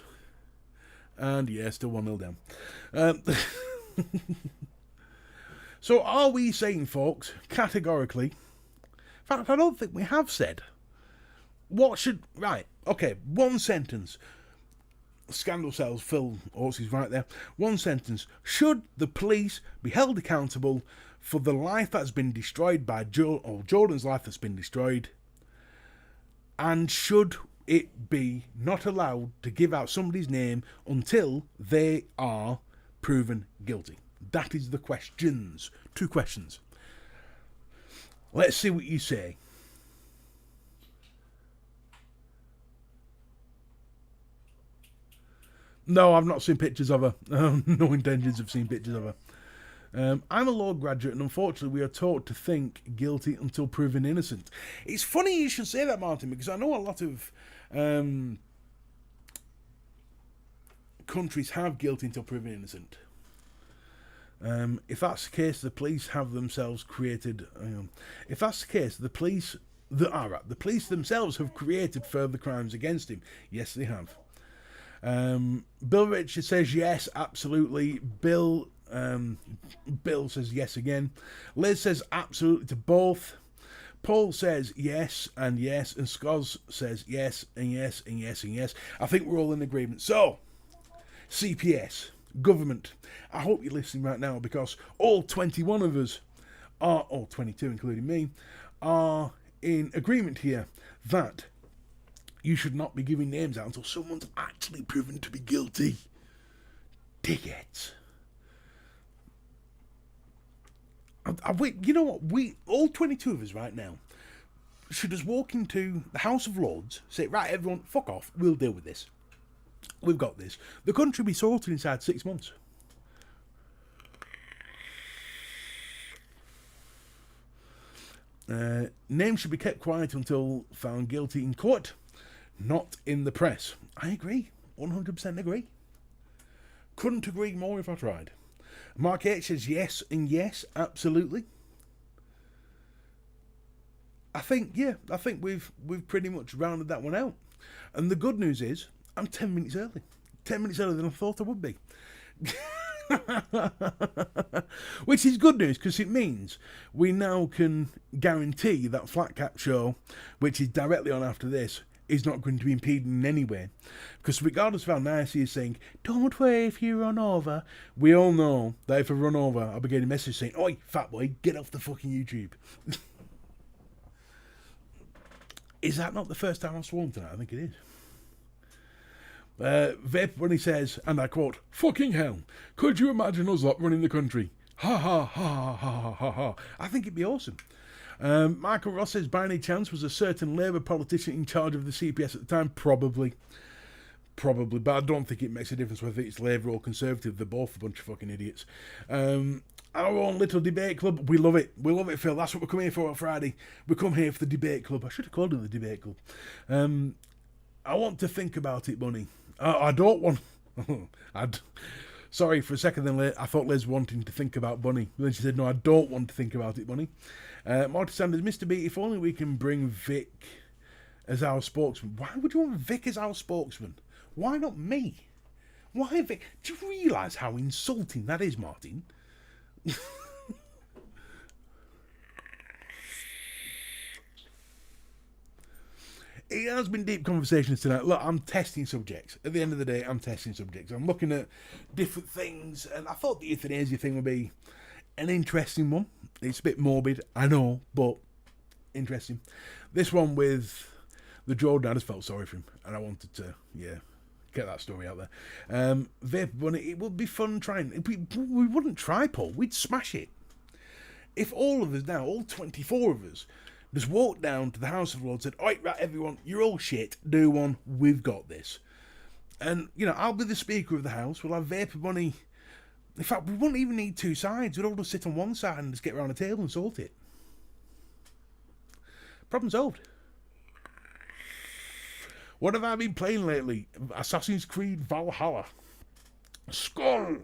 And yeah, still 1-0 down. So are we saying, folks, categorically, in fact, I don't think we have said. Right, okay, one sentence. Scandal cells, Phil Orsi's right there. One sentence. Should the police be held accountable for the life that's been destroyed by Jordan's life that's been destroyed? And should it be not allowed to give out somebody's name until they are proven guilty? That is the questions. 2 questions. Let's see what you say. No, I've not seen pictures of her. No intentions of seeing pictures of her. I'm a law graduate and unfortunately we are taught to think guilty until proven innocent. It's funny you should say that, Martin, because I know a lot of countries have guilty until proven innocent. If that's the case, the police have themselves created. If that's the case, the police themselves have created further crimes against him. Yes, they have. Bill Richard says yes, absolutely. Bill says yes again. Liz says absolutely to both. Paul says yes, and Skoz says yes, and yes, and yes, and yes. I think we're all in agreement. So, CPS. Government, I hope you're listening right now because all 21 of us all 22 including me, are in agreement here that you should not be giving names out until someone's actually proven to be guilty. Dickheads. You know what? We, all 22 of us right now, should just walk into the House of Lords, say, right, everyone, fuck off, we'll deal with this. We've got this. The country will be sorted inside 6 months. Names should be kept quiet until found guilty in court, not in the press. I agree. 100% agree. Couldn't agree more if I tried. Mark H says yes and yes, absolutely. I think we've pretty much rounded that one out. And the good news is, I'm 10 minutes early. 10 minutes earlier than I thought I would be. Which is good news, because it means we now can guarantee that Flat Cap show, which is directly on after this, is not going to be impeded in any way. Because regardless of how nice he is saying, don't worry if you run over, we all know that if I run over, I'll be getting a message saying, oi, fat boy, get off the fucking YouTube. Is that not the first time I've sworn tonight? I think it is. Vape, when he says, and I quote, fucking hell, could you imagine us lot running the country? Ha ha ha ha ha ha ha. I think it'd be awesome. Michael Ross says, by any chance was a certain Labour politician in charge of the CPS at the time? Probably, but I don't think it makes a difference whether it's Labour or Conservative. They're both a bunch of fucking idiots. Our own little debate club, we love it, Phil. That's what we're coming here for on Friday. We come here for the debate club. I should have called it the debate club. I want to think about it, Bunny. I don't want. Sorry, for a second then, I thought Liz wanting to think about Bunny. Then she said, no, I don't want to think about it, Bunny. Marty Sanders, Mr. B, if only we can bring Vic as our spokesman. Why would you want Vic as our spokesman? Why not me? Why Vic? Do you realise how insulting that is, Martin? It has been deep conversations tonight. Look, I'm testing subjects. At the end of the day, I'm testing subjects. I'm looking at different things, and I thought the euthanasia thing would be an interesting one. It's a bit morbid, I know, but interesting. This one with the Jordan, I just felt sorry for him, and I wanted to, get that story out there. Vape Bunny, it would be fun trying. We wouldn't try, Paul. We'd smash it. If all of us now, all 24 of us, just walked down to the House of Lords and said, "Alright, right, everyone, you're all shit, do one, we've got this." And, I'll be the Speaker of the House, we'll have Vape Bunny. In fact, we wouldn't even need two sides, we'd all just sit on one side and just get around the table and sort it. Problem solved. What have I been playing lately? Assassin's Creed Valhalla. Skull!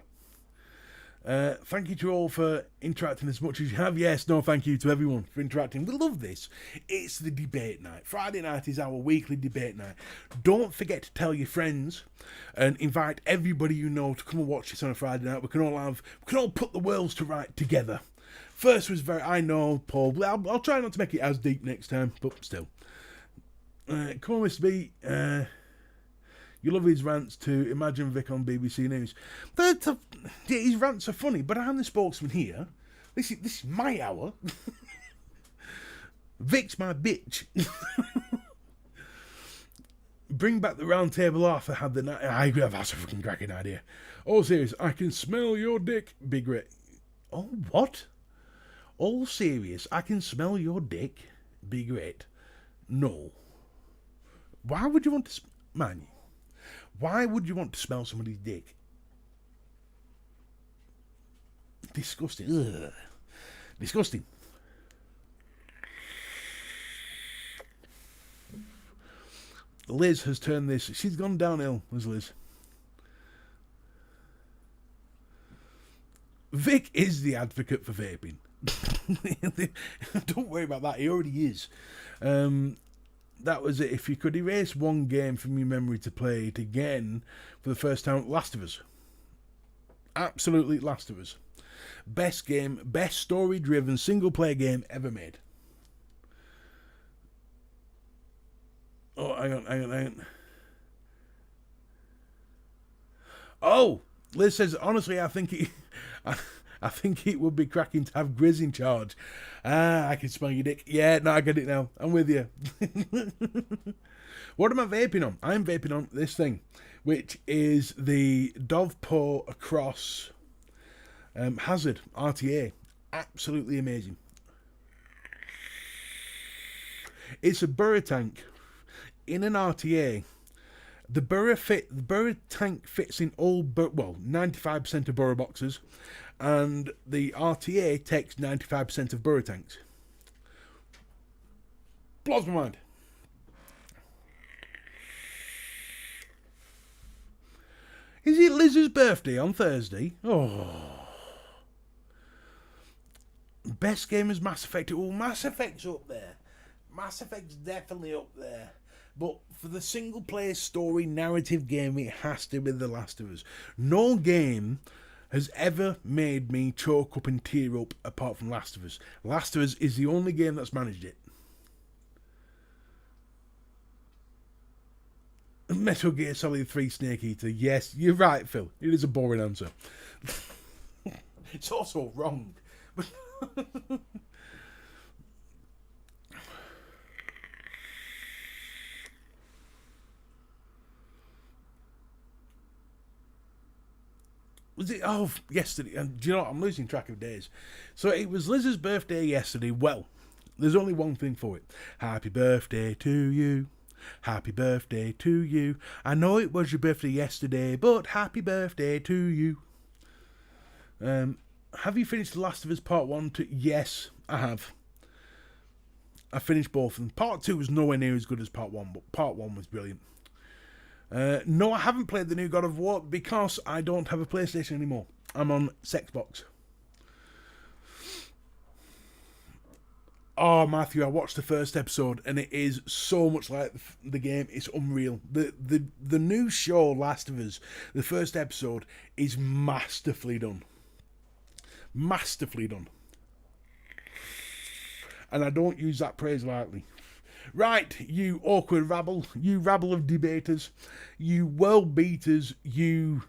Thank you to all for interacting as much as you have. Yes, no, thank you to everyone for interacting. We love this. It's the debate night. Friday night is our weekly debate night. Don't forget to tell your friends and invite everybody you know to come and watch this on a Friday night. We can all put the worlds to right together. First was I know, Paul. I'll try not to make it as deep next time, but still. Come on, Mr. B. You love his rants too. Imagine Vic on BBC News. His rants are funny, but I'm the spokesman here. This is my hour. Vic's my bitch. Bring back the round table Arthur had the night. I agree, that's a fucking cracking idea. All serious, I can smell your dick, Big Red. Oh, what? All serious, I can smell your dick, Big Red. No. Why would you want to... Man, why would you want to smell somebody's dick? Disgusting. Ugh. Disgusting. Liz has turned this... She's gone downhill, has Liz. Vic is the advocate for vaping. Don't worry about that. He already is. That was it. If you could erase one game from your memory to play it again for the first time, Last of Us. Absolutely Last of Us. Best game, best story-driven single-player game ever made. Oh, hang on. Oh, Liz says, honestly, I think it would be cracking to have Grizz in charge. I can smell your dick. Yeah, no, I get it now. I'm with you. What am I vaping on? I'm vaping on this thing, which is the Dove Paw Across Hazard RTA. Absolutely amazing. It's a burr tank in an RTA. The burr tank fits in all 95% of burr boxes, and the RTA takes 95% of burr tanks. Blows my mind. Is it Liz's birthday on Thursday? Oh. Best game is Mass Effect. Oh, Mass Effect's up there. Mass Effect's definitely up there. But for the single-player story narrative game, it has to be The Last of Us. No game has ever made me choke up and tear up apart from Last of Us. Last of Us is the only game that's managed it. Metal Gear Solid 3 Snake Eater. Yes, you're right, Phil. It is a boring answer. It's also wrong. Was it? Oh, yesterday. And do you know what? I'm losing track of days. So it was Liz's birthday yesterday. Well, there's only one thing for it. Happy birthday to you. Happy birthday to you. I know it was your birthday yesterday, but happy birthday to you. Have you finished The Last of Us Part 1? Yes, I have. I finished both of them. Part 2 was nowhere near as good as Part 1, but Part 1 was brilliant. No, I haven't played the new God of War because I don't have a PlayStation anymore. I'm on Xbox. Oh, Matthew, I watched the first episode and it is so much like the game. It's unreal. The new show, Last of Us, the first episode is masterfully done. Masterfully done. And I don't use that praise lightly. Right, you awkward rabble, you rabble of debaters, you world beaters, you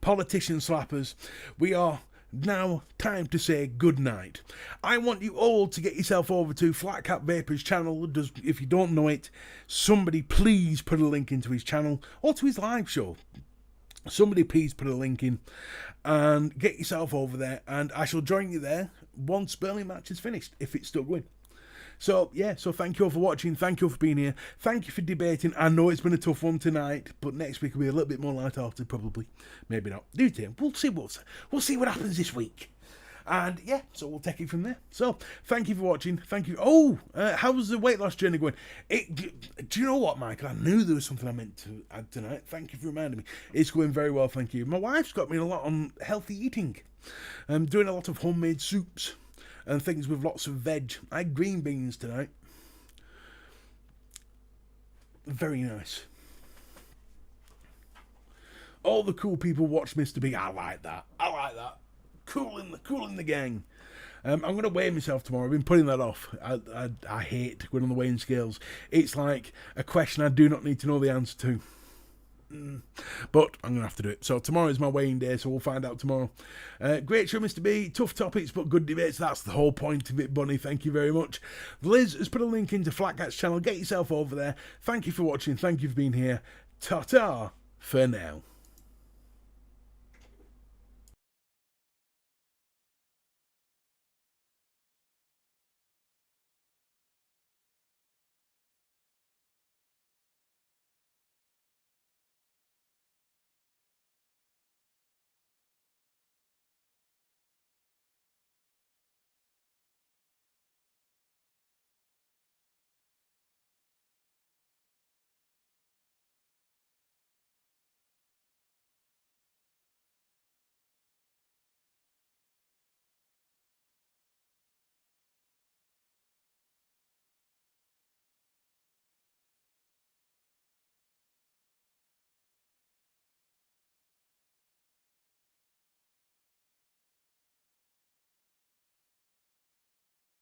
politician slappers, we are now time to say good night. I want you all to get yourself over to Flat Cat Vapor's channel. If you don't know it, somebody please put a link into his channel or to his live show. Somebody please put a link in and get yourself over there, and I shall join you there once Burling match is finished, if it's still going. So, yeah, so thank you all for watching. Thank you all for being here. Thank you for debating. I know it's been a tough one tonight, but next week will be a little bit more light-hearted, probably. Maybe not. Do it. We'll see what happens this week. And, yeah, so we'll take it from there. So, thank you for watching. Thank you. Oh, how's the weight loss journey going? Do you know what, Michael? I knew there was something I meant to add tonight. Thank you for reminding me. It's going very well, thank you. My wife's got me a lot on healthy eating. I'm doing a lot of homemade soups and things with lots of veg. I had green beans tonight. Very nice. All the cool people watch Mr. B. I like that. Cool in the gang. I'm going to weigh myself tomorrow. I've been putting that off. I hate going on the weighing scales. It's like a question I do not need to know the answer to. But I'm going to have to do it. So tomorrow is my weighing day, so we'll find out tomorrow. Great show, Mr. B. Tough topics, but good debates. That's the whole point of it, Bunny. Thank you very much. Liz has put a link into Flat Cat's channel. Get yourself over there. Thank you for watching. Thank you for being here. Ta-ta for now.